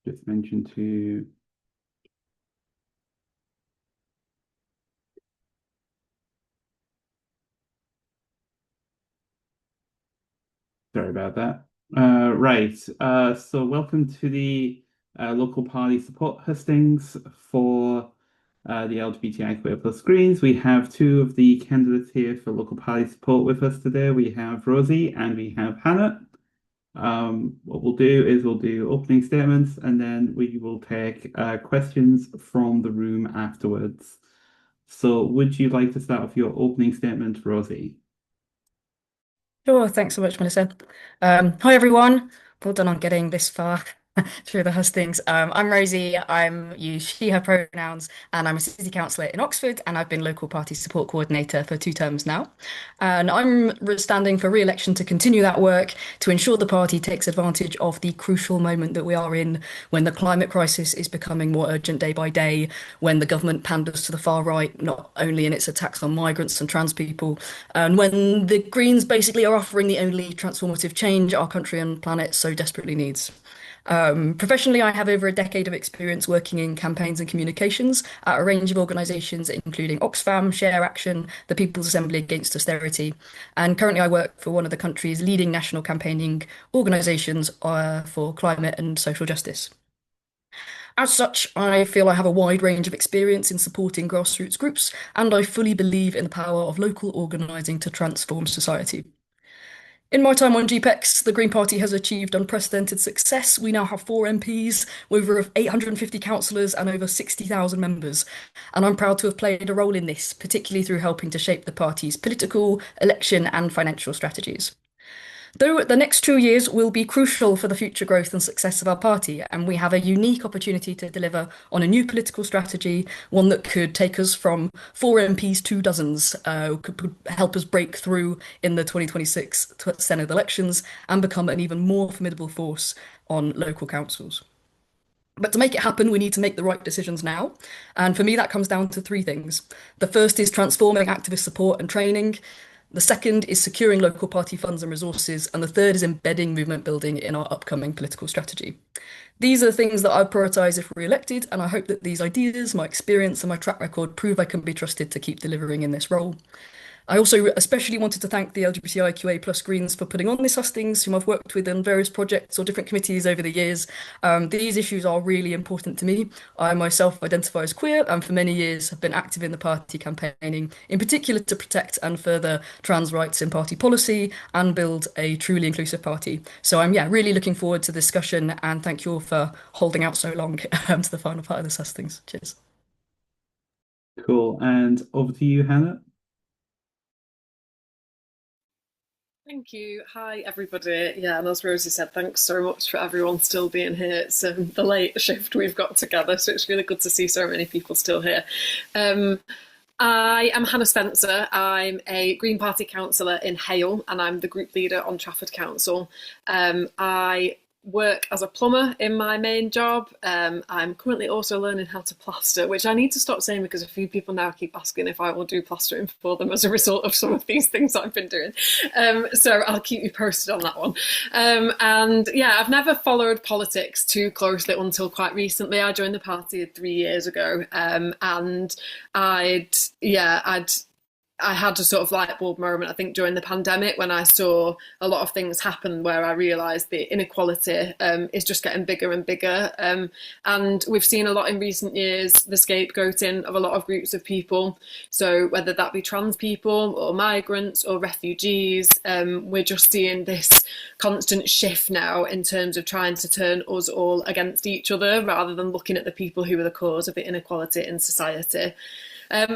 just mention to sorry about that. Right. So welcome to the local party support hustings for the LGBTIQA Greens. We have two of the candidates here for local party support with us today. We have Rosie and we have Hannah. What we'll do is we'll do opening statements and then we will take questions from the room afterwards. So would you like to start with your opening statement, Rosie? Sure, thanks so much, Melissa. Hi, everyone. Well done on getting this far through the hustings. I'm Rosie. I'm use she, her pronouns, and I'm a city councillor in Oxford, and I've been local party support coordinator for 2 terms now. And I'm standing for re-election to continue that work to ensure the party takes advantage of the crucial moment that we are in when the climate crisis is becoming more urgent day by day, when the government panders to the far right, not only in its attacks on migrants and trans people, and when the Greens basically are offering the only transformative change our country and planet so desperately needs. Professionally, I have over a decade of experience working in campaigns and communications at a range of organisations, including Oxfam, Share Action, the People's Assembly Against Austerity, and currently I work for one of the country's leading national campaigning organisations for climate and social justice. As such, I feel I have a wide range of experience in supporting grassroots groups, and I fully believe in the power of local organising to transform society. In my time on GPEx, the Green Party has achieved unprecedented success. We now have 4 MPs, over 850 councillors, and over 60,000 members. And I'm proud to have played a role in this, particularly through helping to shape the party's political, election, and financial strategies. Though the next 2 years will be crucial for the future growth and success of our party, and we have a unique opportunity to deliver on a new political strategy, one that could take us from 4 MPs to dozens, could help us break through in the 2026 Senate elections and become an even more formidable force on local councils. But to make it happen, we need to make the right decisions now. And for me, that comes down to 3 things. The first is transforming activist support and training. The second is securing local party funds and resources, and the third is embedding movement building in our upcoming political strategy. These are the things that I prioritise if re-elected, and I hope that these ideas, my experience and my track record prove I can be trusted to keep delivering in this role. I also especially wanted to thank the LGBTIQA Greens for putting on this hustings, whom I've worked with on various projects or different committees over the years. These issues are really important to me. I myself identify as queer and for many years have been active in the party campaigning, in particular to protect and further trans rights in party policy and build a truly inclusive party. So I'm really looking forward to the discussion and thank you all for holding out so long to the final part of this hustings. Cheers. Cool. And over to you, Hannah. Thank you. Hi, everybody. Yeah, and as Rosie said, thanks so much for everyone still being here. It's the late shift we've got together, so it's really good to see so many people still here. I am Hannah Spencer. I'm a Green Party councillor in Hale, and I'm the group leader on Trafford Council. I work as a plumber in my main job. I'm currently also learning how to plaster, which I need to stop saying because a few people now keep asking if I will do plastering for them as a result of some of these things I've been doing. So I'll keep you posted on that one. And yeah, I've never followed politics too closely until quite recently. I joined the party 3 years ago, and I had a sort of light bulb moment, I think, during the pandemic when I saw a lot of things happen where I realised the inequality is just getting bigger and bigger. And we've seen a lot in recent years, the scapegoating of a lot of groups of people. So whether that be trans people or migrants or refugees, we're just seeing this constant shift now in terms of trying to turn us all against each other rather than looking at the people who are the cause of the inequality in society.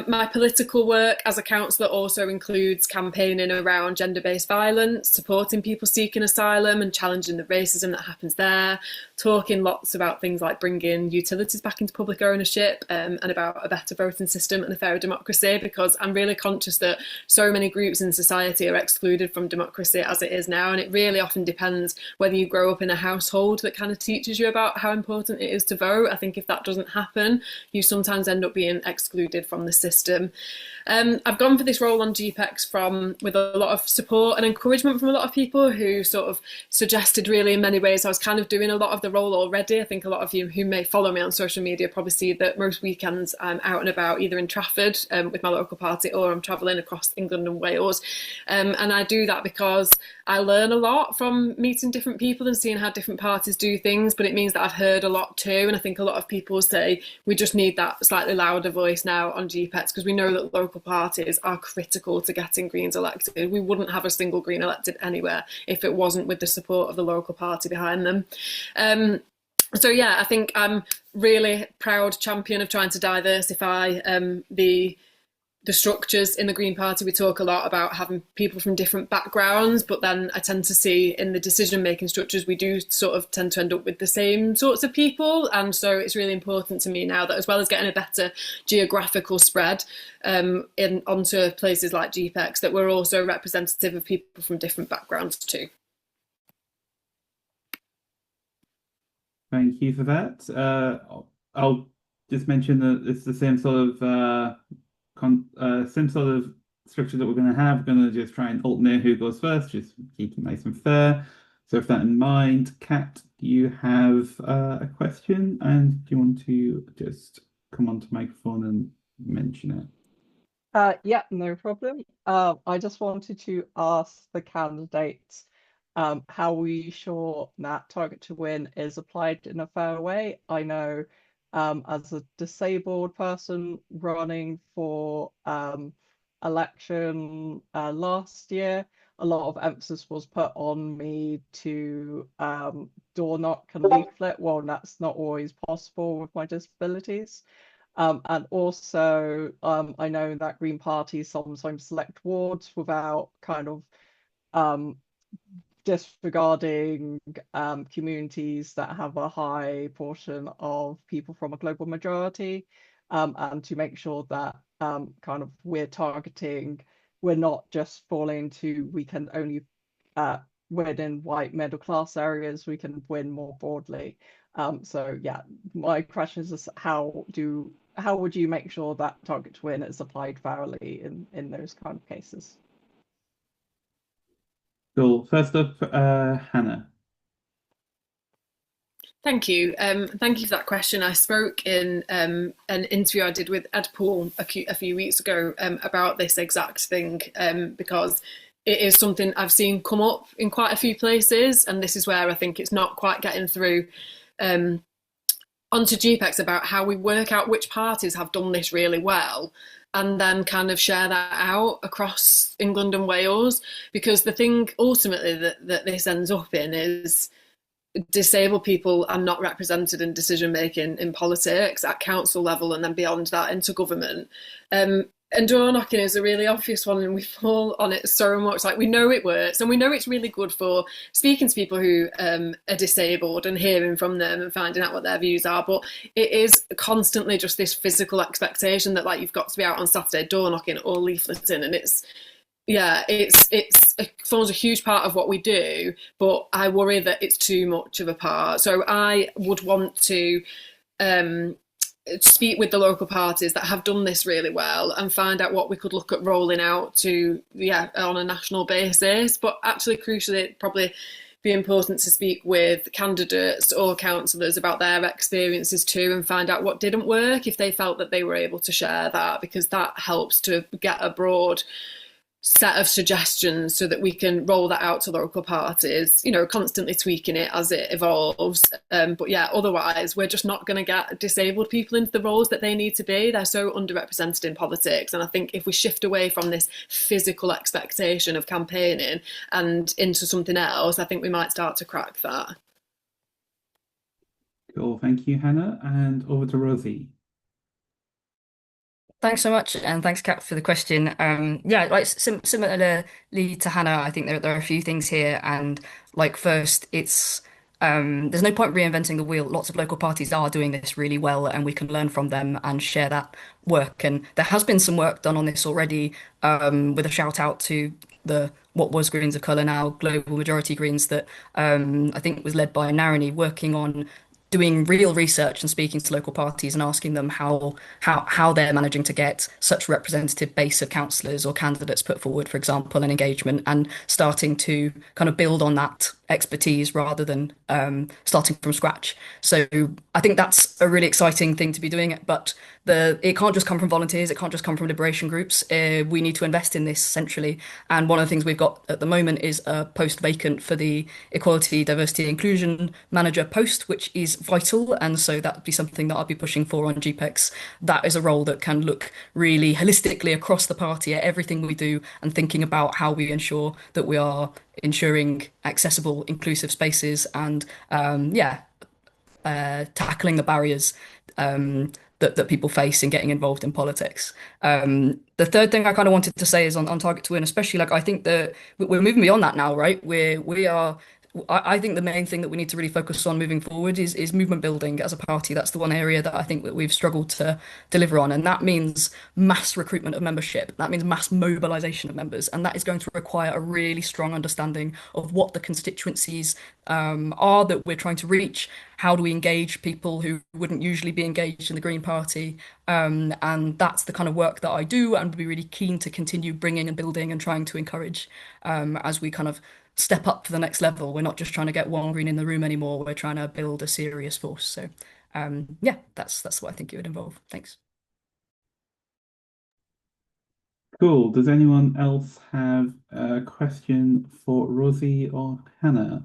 My political work as a councillor also includes campaigning around gender-based violence, supporting people seeking asylum and challenging the racism that happens there, talking lots about things like bringing utilities back into public ownership, and about a better voting system and a fairer democracy, because I'm really conscious that so many groups in society are excluded from democracy as it is now, and it really often depends whether you grow up in a household that kind of teaches you about how important it is to vote. I think if that doesn't happen, you sometimes end up being excluded from the system. I've gone for this role on GPEx with a lot of support and encouragement from a lot of people who sort of suggested really in many ways I was kind of doing a lot of the role already. I think a lot of you who may follow me on social media probably see that most weekends I'm out and about either in Trafford with my local party or I'm travelling across England and Wales. And I do that because I learn a lot from meeting different people and seeing how different parties do things, but it means that I've heard a lot too. And I think a lot of people say we just need that slightly louder voice now on GPEx because we know that local parties are critical to getting Greens elected. We wouldn't have a single Green elected anywhere if it wasn't with the support of the local party behind them. So yeah, I think I'm really proud champion of trying to diversify the structures in the Green Party. We talk a lot about having people from different backgrounds, but then I tend to see in the decision-making structures, we do sort of tend to end up with the same sorts of people. And so it's really important to me now that as well as getting a better geographical spread onto places like GPEx, that we're also representative of people from different backgrounds too. Thank you for that. I'll just mention that it's the same sort of structure that we're going to have. We're going to just try and alternate who goes first, just keep it nice and fair. So with that in mind, Kat, do you have a question? And do you want to just come onto microphone and mention it? Yeah, no problem. I just wanted to ask the candidates how we sure that target to win is applied in a fair way. I know as a disabled person running for election last year, a lot of emphasis was put on me to door knock and leaflet. Well, that's not always possible with my disabilities. And also, I know that Green parties sometimes select wards without kind of disregarding communities that have a high portion of people from a global majority, and to make sure that kind of we're not just falling to we can only win in white middle class areas, we can win more broadly. So yeah, my question is how would you make sure that target to win is applied fairly in those kind of cases? Cool. First up, Hannah. Thank you. Thank you for that question. I spoke in an interview I did with Ed Poole a few weeks ago about this exact thing because it is something I've seen come up in quite a few places, and this is where I think it's not quite getting through onto GPEx about how we work out which parties have done this really well and then kind of share that out across England and Wales, because the thing ultimately that this ends up in is disabled people are not represented in decision making in politics at council level and then beyond that into government. And door knocking is a really obvious one, and we fall on it so much. Like, we know it works, and we know it's really good for speaking to people who are disabled and hearing from them and finding out what their views are. But it is constantly just this physical expectation that, like, you've got to be out on Saturday door knocking or leafleting, and it forms a huge part of what we do. But I worry that it's too much of a part. So I would want to speak with the local parties that have done this really well and find out what we could look at rolling out to, on a national basis. But actually, crucially, it'd probably be important to speak with candidates or councillors about their experiences too and find out what didn't work if they felt that they were able to share that, because that helps to get a broad set of suggestions so that we can roll that out to local parties, constantly tweaking it as it evolves. But yeah, otherwise we're just not going to get disabled people into the roles that they need to be. They're so underrepresented in politics. And I think if we shift away from this physical expectation of campaigning and into something else, I think we might start to crack that. Cool. Thank you, Hannah. And over to Rosie. Thanks so much, and thanks, Kat, for the question. Like similarly to Hannah, I think there are a few things here, and like first, it's there's no point reinventing the wheel. Lots of local parties are doing this really well, and we can learn from them and share that work. And there has been some work done on this already, with a shout out to the what was Greens of Colour, now Global Majority Greens, that I think was led by Narani, working on doing real research and speaking to local parties and asking them how they're managing to get such a representative base of councillors or candidates put forward, for example, and engagement, and starting to kind of build on that expertise rather than starting from scratch. So I think that's a really exciting thing to be doing, but it can't just come from volunteers, it can't just come from liberation groups. We need to invest in this centrally. And one of the things we've got at the moment is a post vacant for the Equality, Diversity, Inclusion Manager post, which is vital. And so that would be something that I'll be pushing for on GPEx. That is a role that can look really holistically across the party at everything we do and thinking about how we ensure that we are ensuring accessible, inclusive spaces and, tackling the barriers that people face in getting involved in politics. The third thing I kind of wanted to say is on Target to Win, especially like I think that we're moving beyond that now, right? We are. I think the main thing that we need to really focus on moving forward is movement building as a party. That's the one area that I think that we've struggled to deliver on, and that means mass recruitment of membership. That means mass mobilisation of members, and that is going to require a really strong understanding of what the constituencies are that we're trying to reach. How do we engage people who wouldn't usually be engaged in the Green Party? And that's the kind of work that I do, and would be really keen to continue bringing and building and trying to encourage as we kind of step up to the next level. We're not just trying to get one Green in the room anymore. We're trying to build a serious force. So, yeah, that's what I think it would involve. Thanks. Cool. Does anyone else have a question for Rosie or Hannah?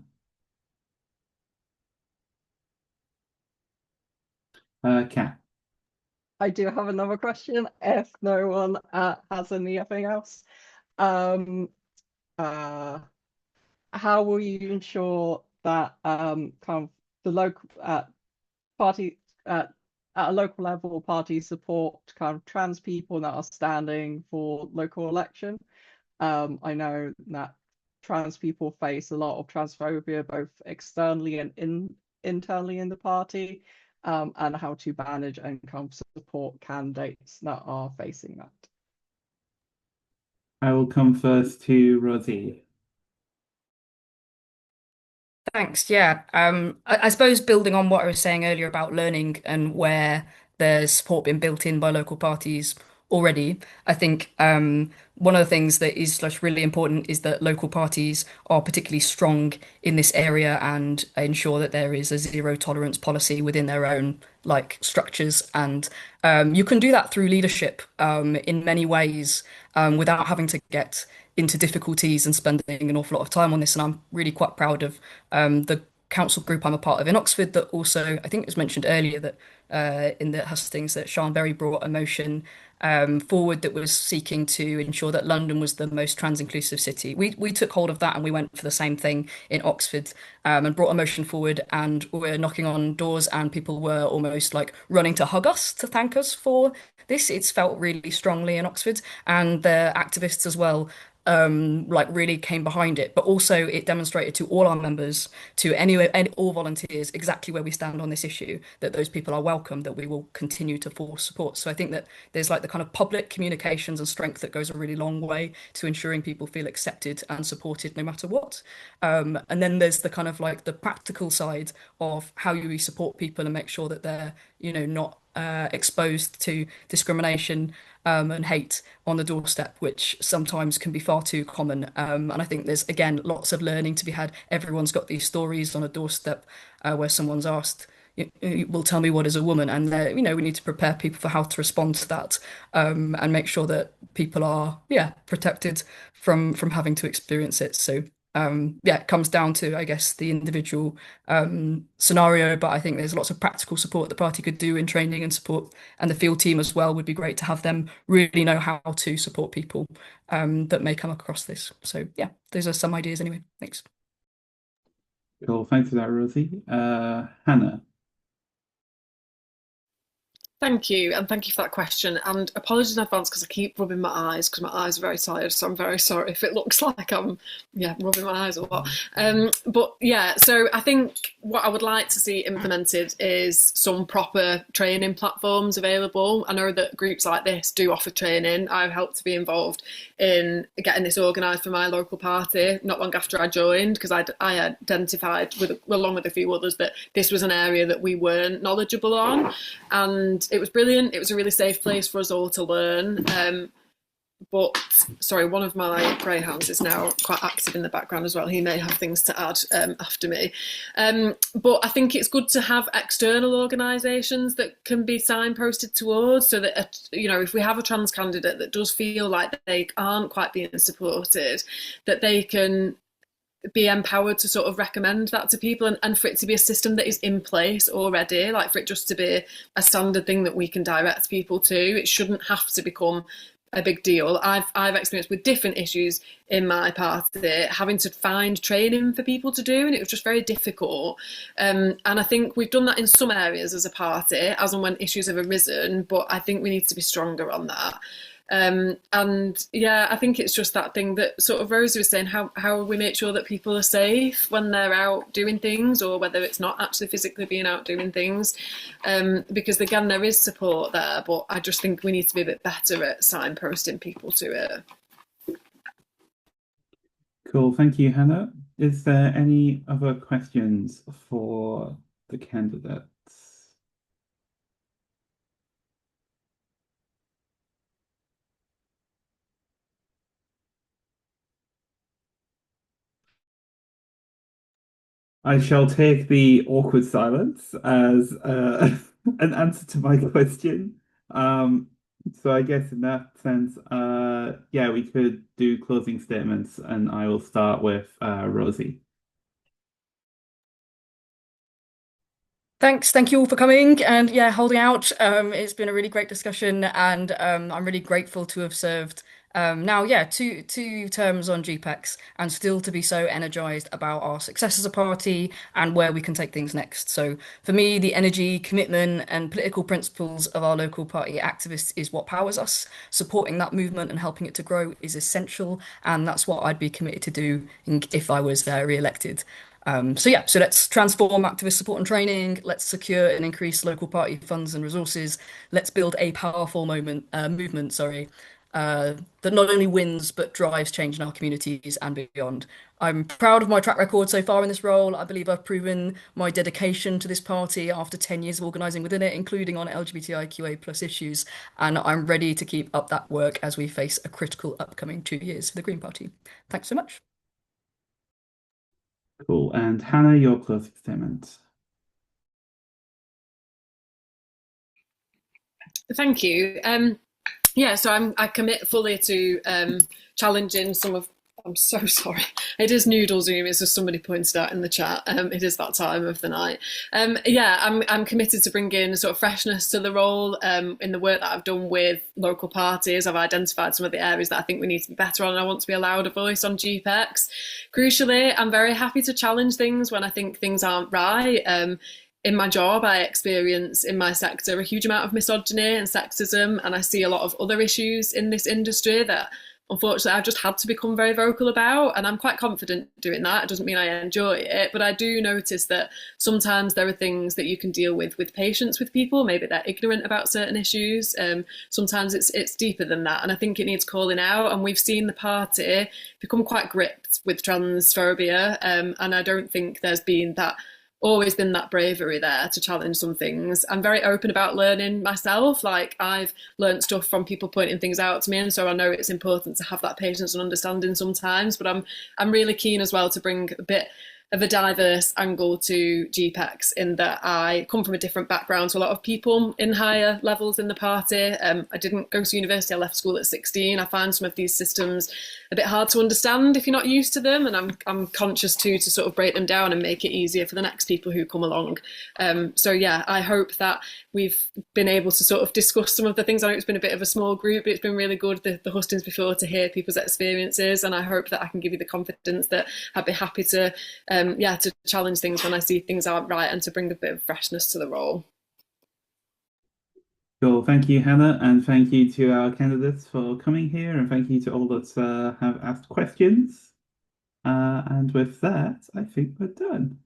Kat. I do have another question if no one has anything else. How will you ensure that kind of the local party at a local level parties support kind of trans people that are standing for local election? I know that trans people face a lot of transphobia both externally and internally in the party, and how to manage and kind of support candidates that are facing that. I will come first to Rosie. Thanks. Yeah. I suppose building on what I was saying earlier about learning and where there's support being built in by local parties already, I think one of the things that is like really important is that local parties are particularly strong in this area and ensure that there is a zero tolerance policy within their own like structures. And you can do that through leadership in many ways without having to get into difficulties and spending an awful lot of time on this. And I'm really quite proud of the council group I'm a part of in Oxford that also, I think it was mentioned earlier that in the hustings that Sian Berry brought a motion forward that was seeking to ensure that London was the most trans inclusive city. We took hold of that and we went for the same thing in Oxford and brought a motion forward, and we're knocking on doors and people were almost like running to hug us to thank us for this. It's felt really strongly in Oxford, and the activists as well like really came behind it, but also it demonstrated to all our members, to all volunteers, exactly where we stand on this issue, that those people are welcome, that we will continue to force support. So I think that there's like the kind of public communications and strength that goes a really long way to ensuring people feel accepted and supported no matter what. And then there's the kind of like the practical side of how you support people and make sure that they're, not exposed to discrimination and hate on the doorstep, which sometimes can be far too common. And I think there's, again, lots of learning to be had. Everyone's got these stories on a doorstep where someone's asked, will tell me what is a woman, and we need to prepare people for how to respond to that and make sure that people are protected from having to experience it. So it comes down to, I guess, the individual scenario, but I think there's lots of practical support the party could do in training and support, and the field team as well would be great to have them really know how to support people that may come across this. So those are some ideas anyway. Thanks. Cool, thanks for that, Rosie. Hannah. Thank you, and thank you for that question. And apologies in advance because I keep rubbing my eyes because my eyes are very tired. So I'm very sorry if it looks like I'm, rubbing my eyes a lot. So I think what I would like to see implemented is some proper training platforms available. I know that groups like this do offer training. I've helped to be involved in getting this organised for my local party not long after I joined, because I identified, along with a few others, that this was an area that we weren't knowledgeable on. And it was brilliant. It was a really safe place for us all to learn. But sorry, one of my greyhounds is now quite active in the background as well. He may have things to add after me. But I think it's good to have external organisations that can be signposted towards, so that, if we have a trans candidate that does feel like they aren't quite being supported, that they can be empowered to sort of recommend that to people, and for it to be a system that is in place already, like for it just to be a standard thing that we can direct people to. It shouldn't have to become a big deal. I've experienced with different issues in my party having to find training for people to do, and it was just very difficult. And I think we've done that in some areas as a party, as and when issues have arisen, but I think we need to be stronger on that. And yeah, I think it's just that thing that sort of Rosie was saying, how we make sure that people are safe when they're out doing things, or whether it's not actually physically being out doing things. Because again, there is support there, but I just think we need to be a bit better at signposting people to it. Cool, thank you, Hannah. Is there any other questions for the candidates? I shall take the awkward silence as an answer to my question. So I guess in that sense, yeah, we could do closing statements, and I will start with Rosie. Thank you all for coming and holding out. It's been a really great discussion, and I'm really grateful to have served now two terms on GPEx, and still to be so energized about our success as a party and where we can take things next. So for me, the energy, commitment, and political principles of our local party activists is what powers us. Supporting that movement and helping it to grow is essential, and that's what I'd be committed to do if I was re-elected. So let's transform activist support and training. Let's secure and increase local party funds and resources. Let's build a powerful movement, that not only wins but drives change in our communities and beyond. I'm proud of my track record so far in this role. I believe I've proven my dedication to this party after 10 years of organising within it, including on LGBTIQA+ issues, and I'm ready to keep up that work as we face a critical upcoming 2 years for the Green Party. Thanks so much. Cool. And Hannah, your closing statement. Thank you. So I commit fully to challenging some of. I'm so sorry. It is noodle Zoom, as somebody pointed out in the chat. It is that time of the night. I'm committed to bringing sort of freshness to the role. In the work that I've done with local parties, I've identified some of the areas that I think we need to be better on, and I want to be allowed a voice on GPEx. Crucially, I'm very happy to challenge things when I think things aren't right. In my job, I experience in my sector a huge amount of misogyny and sexism, and I see a lot of other issues in this industry that unfortunately I've just had to become very vocal about, and I'm quite confident doing that. It doesn't mean I enjoy it, but I do notice that sometimes there are things that you can deal with patience with people. Maybe they're ignorant about certain issues. Sometimes it's deeper than that, and I think it needs calling out. And we've seen the party become quite gripped with transphobia, and I don't think there's always been that bravery there to challenge some things. I'm very open about learning myself. Like, I've learned stuff from people pointing things out to me, and so I know it's important to have that patience and understanding sometimes. But I'm really keen as well to bring a bit of a diverse angle to GPEx, in that I come from a different background to a lot of people in higher levels in the party. I didn't go to university. I left school at 16. I find some of these systems a bit hard to understand if you're not used to them, and I'm conscious too to sort of break them down and make it easier for the next people who come along. I hope that we've been able to sort of discuss some of the things. I know it's been a bit of a small group, but it's been really good, the hustings before, to hear people's experiences, and I hope that I can give you the confidence that I'd be happy to challenge things when I see things aren't right, and to bring a bit of freshness to the role. Cool. Thank you, Hannah, and thank you to our candidates for coming here, and thank you to all that have asked questions. And with that, I think we're done.